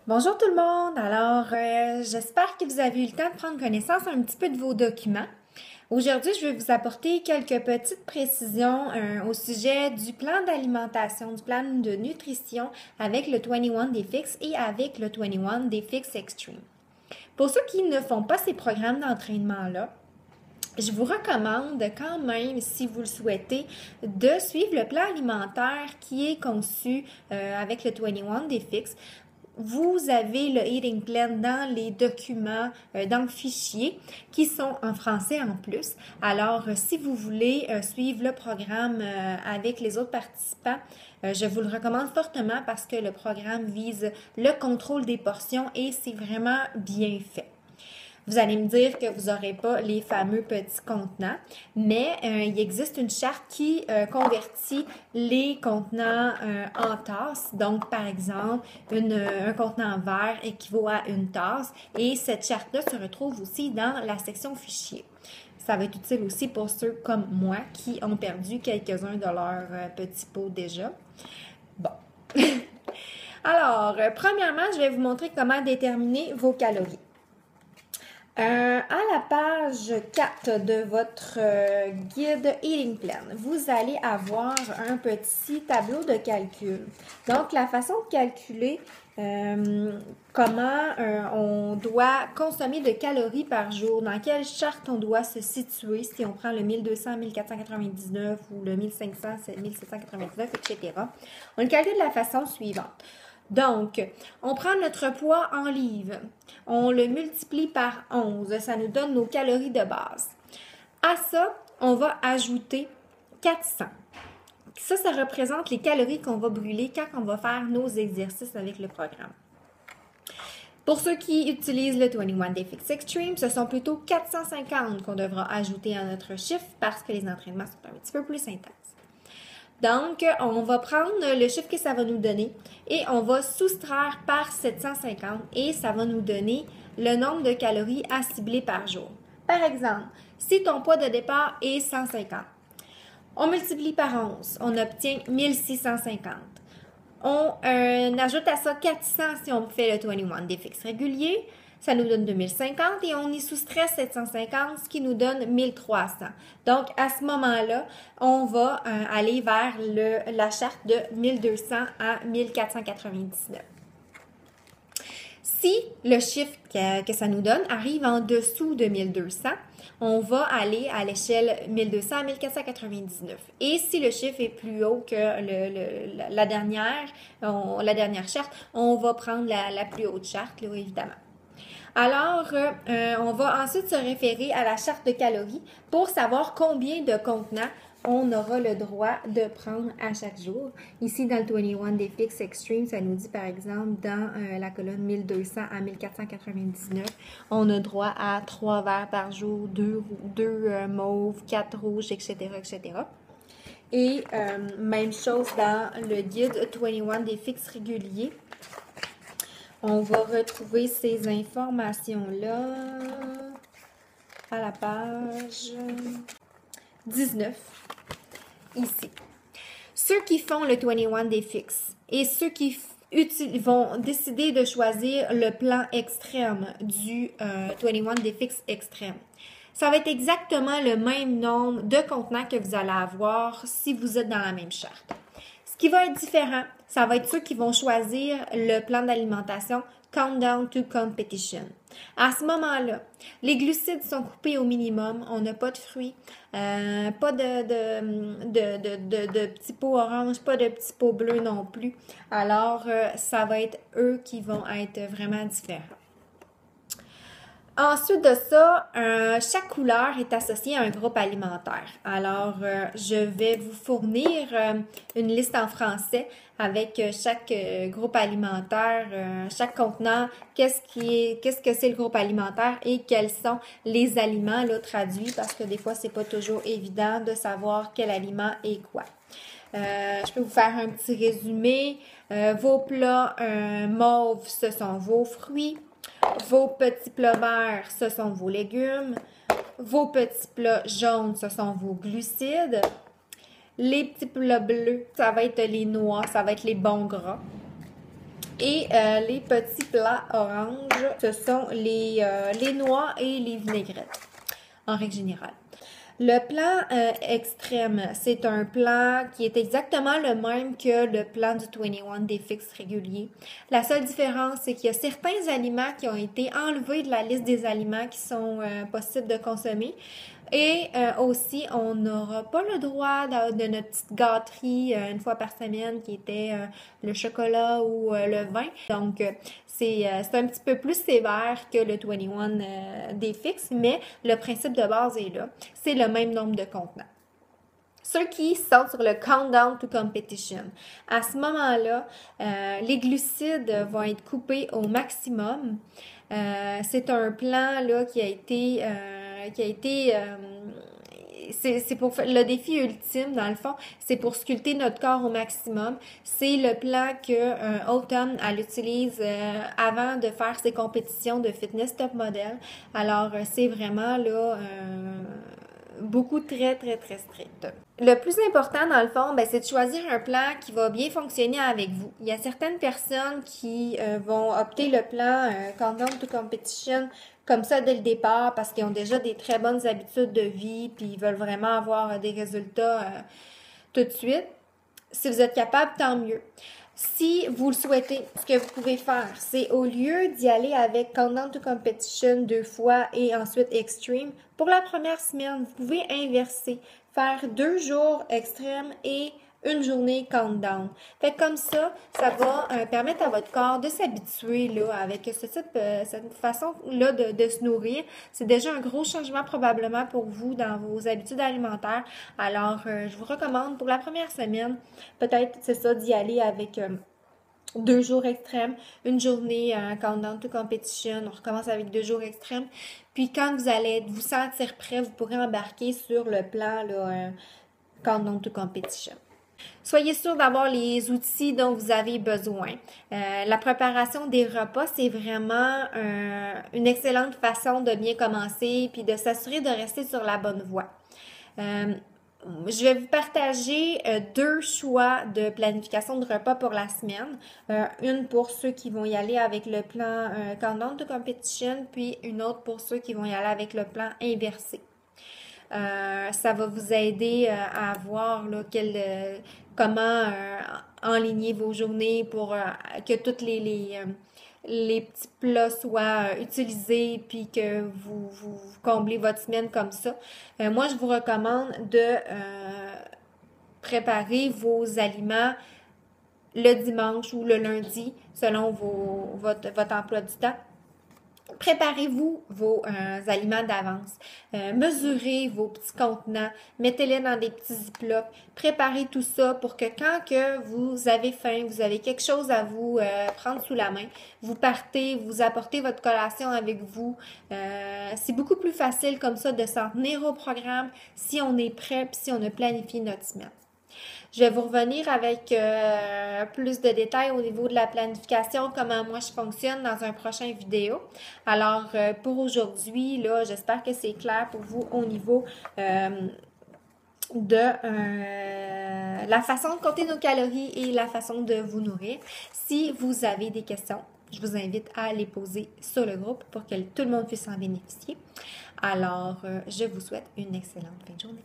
Bonjour tout le monde! Alors, j'espère que vous avez eu le temps de prendre connaissance un petit peu de vos documents. Aujourd'hui, je vais vous apporter quelques petites précisions au sujet du plan d'alimentation, du plan de nutrition avec le 21 Day Fix et avec le 21 Day Fix Extreme. Pour ceux qui ne font pas ces programmes d'entraînement-là, je vous recommande quand même, si vous le souhaitez, de suivre le plan alimentaire qui est conçu avec le 21 Day Fix. Vous avez le Eating Plan dans les documents, dans le fichier, qui sont en français en plus. Alors, si vous voulez suivre le programme avec les autres participants, je vous le recommande fortement parce que le programme vise le contrôle des portions et c'est vraiment bien fait. Vous allez me dire que vous n'aurez pas les fameux petits contenants, mais il existe une charte qui convertit les contenants en tasses. Donc, par exemple, un contenant vert équivaut à une tasse et cette charte-là se retrouve aussi dans la section fichier. Ça va être utile aussi pour ceux comme moi qui ont perdu quelques-uns de leurs petits pots déjà. Bon. Alors, premièrement, je vais vous montrer comment déterminer vos calories. À la page 4 de votre guide Eating Plan, vous allez avoir un petit tableau de calcul. Donc, la façon de calculer comment on doit consommer de calories par jour, dans quelle charte on doit se situer, si on prend le 1200, 1499 ou le 1500, 1799, etc. On le calcule de la façon suivante. Donc, on prend notre poids en livres, on le multiplie par 11, ça nous donne nos calories de base. À ça, on va ajouter 400. Ça représente les calories qu'on va brûler quand on va faire nos exercices avec le programme. Pour ceux qui utilisent le 21 Day Fix Extreme, ce sont plutôt 450 qu'on devra ajouter à notre chiffre parce que les entraînements sont un petit peu plus intenses. Donc, on va prendre le chiffre que ça va nous donner et on va soustraire par 750 et ça va nous donner le nombre de calories à cibler par jour. Par exemple, si ton poids de départ est 150, on multiplie par 11, on obtient 1650. On ajoute à ça 400 si on fait le 21 Day Fix régulier. Ça nous donne 2050 et on y soustrait 750, ce qui nous donne 1300. Donc, à ce moment-là, on va aller vers la charte de 1200 à 1499. Si le chiffre que ça nous donne arrive en dessous de 1200, on va aller à l'échelle 1200 à 1499. Et si le chiffre est plus haut que la dernière charte, on va prendre la plus haute charte, là, évidemment. Alors, on va ensuite se référer à la charte de calories pour savoir combien de contenants on aura le droit de prendre à chaque jour. Ici, dans le 21 Day Fix Extreme, ça nous dit par exemple dans la colonne 1200 à 1499, on a droit à 3 verres par jour, 2 mauves, 4 rouges, etc., etc. Et même chose dans le guide 21 Day Fix régulier. On va retrouver ces informations-là à la page 19, ici. Ceux qui font le 21 Day Fix et ceux qui vont décider de choisir le plan extrême du 21 Day Fix extrême, ça va être exactement le même nombre de contenants que vous allez avoir si vous êtes dans la même charte. Ce qui va être différent, ça va être ceux qui vont choisir le plan d'alimentation Countdown to Competition. À ce moment-là, les glucides sont coupés au minimum. On n'a pas de fruits, pas de petits pots orange, pas de petits pots bleus non plus. Alors, ça va être eux qui vont être vraiment différents. Ensuite de ça, chaque couleur est associée à un groupe alimentaire. Alors, je vais vous fournir une liste en français avec chaque groupe alimentaire, chaque contenant, qu'est-ce que c'est le groupe alimentaire et quels sont les aliments là, traduits parce que des fois, c'est pas toujours évident de savoir quel aliment est quoi. Je peux vous faire un petit résumé. Vos plats mauves, ce sont vos fruits. Vos petits plats verts, ce sont vos légumes. Vos petits plats jaunes, ce sont vos glucides. Les petits plats bleus, ça va être les noix, ça va être les bons gras. Et les petits plats oranges, ce sont les noix et les vinaigrettes, en règle générale. Le plan extrême, c'est un plan qui est exactement le même que le plan du 21 Day Fix régulier. La seule différence, c'est qu'il y a certains aliments qui ont été enlevés de la liste des aliments qui sont possibles de consommer. Et aussi, on n'aura pas le droit de notre petite gâterie une fois par semaine qui était le chocolat ou le vin. Donc, c'est un petit peu plus sévère que le 21 Day Fix, mais le principe de base est là. C'est le même nombre de contenants. Ceux qui sont sur le countdown to competition, à ce moment-là, les glucides vont être coupés au maximum. C'est un plan là qui a été c'est pour le défi ultime dans le fond, c'est pour sculpter notre corps au maximum. C'est le plan que Autumn elle utilise avant de faire ses compétitions de fitness top model. Alors c'est vraiment là beaucoup très strict. Le plus important dans le fond, c'est de choisir un plan qui va bien fonctionner avec vous. Il y a certaines personnes qui vont opter le plan Countdown to Competition comme ça dès le départ parce qu'ils ont déjà des très bonnes habitudes de vie puis ils veulent vraiment avoir des résultats tout de suite. Si vous êtes capable, tant mieux. Si vous le souhaitez, ce que vous pouvez faire, c'est au lieu d'y aller avec Countdown to Competition 2 fois et ensuite Extreme, pour la première semaine, vous pouvez inverser, faire 2 jours extrêmes et une journée countdown. Fait que comme ça va permettre à votre corps de s'habituer là avec cette façon-là de se nourrir. C'est déjà un gros changement probablement pour vous dans vos habitudes alimentaires. Alors, je vous recommande pour la première semaine, peut-être c'est ça d'y aller avec 2 jours extrêmes, une journée countdown to competition, on recommence avec 2 jours extrêmes. Puis quand vous allez vous sentir prêt, vous pourrez embarquer sur le plan là, countdown to competition. Soyez sûr d'avoir les outils dont vous avez besoin. La préparation des repas, c'est vraiment une excellente façon de bien commencer puis de s'assurer de rester sur la bonne voie. Je vais vous partager 2 choix de planification de repas pour la semaine. Une pour ceux qui vont y aller avec le plan Countdown to Competition, puis une autre pour ceux qui vont y aller avec le plan inversé. Ça va vous aider à voir là, comment enligner vos journées pour que tous les petits plats soient utilisés puis que vous comblez votre semaine comme ça. Moi, je vous recommande de préparer vos aliments le dimanche ou le lundi selon votre emploi du temps. Préparez-vous vos aliments d'avance. Mesurez vos petits contenants. Mettez-les dans des petits ziplocs. Préparez tout ça pour que quand que vous avez faim, vous avez quelque chose à vous prendre sous la main, vous partez, vous apportez votre collation avec vous. C'est beaucoup plus facile comme ça de s'en tenir au programme si on est prêt et si on a planifié notre semaine. Je vais vous revenir avec plus de détails au niveau de la planification, comment moi je fonctionne dans un prochain vidéo. Alors, pour aujourd'hui, là, j'espère que c'est clair pour vous au niveau de la façon de compter nos calories et la façon de vous nourrir. Si vous avez des questions, je vous invite à les poser sur le groupe pour que tout le monde puisse en bénéficier. Alors, je vous souhaite une excellente fin de journée.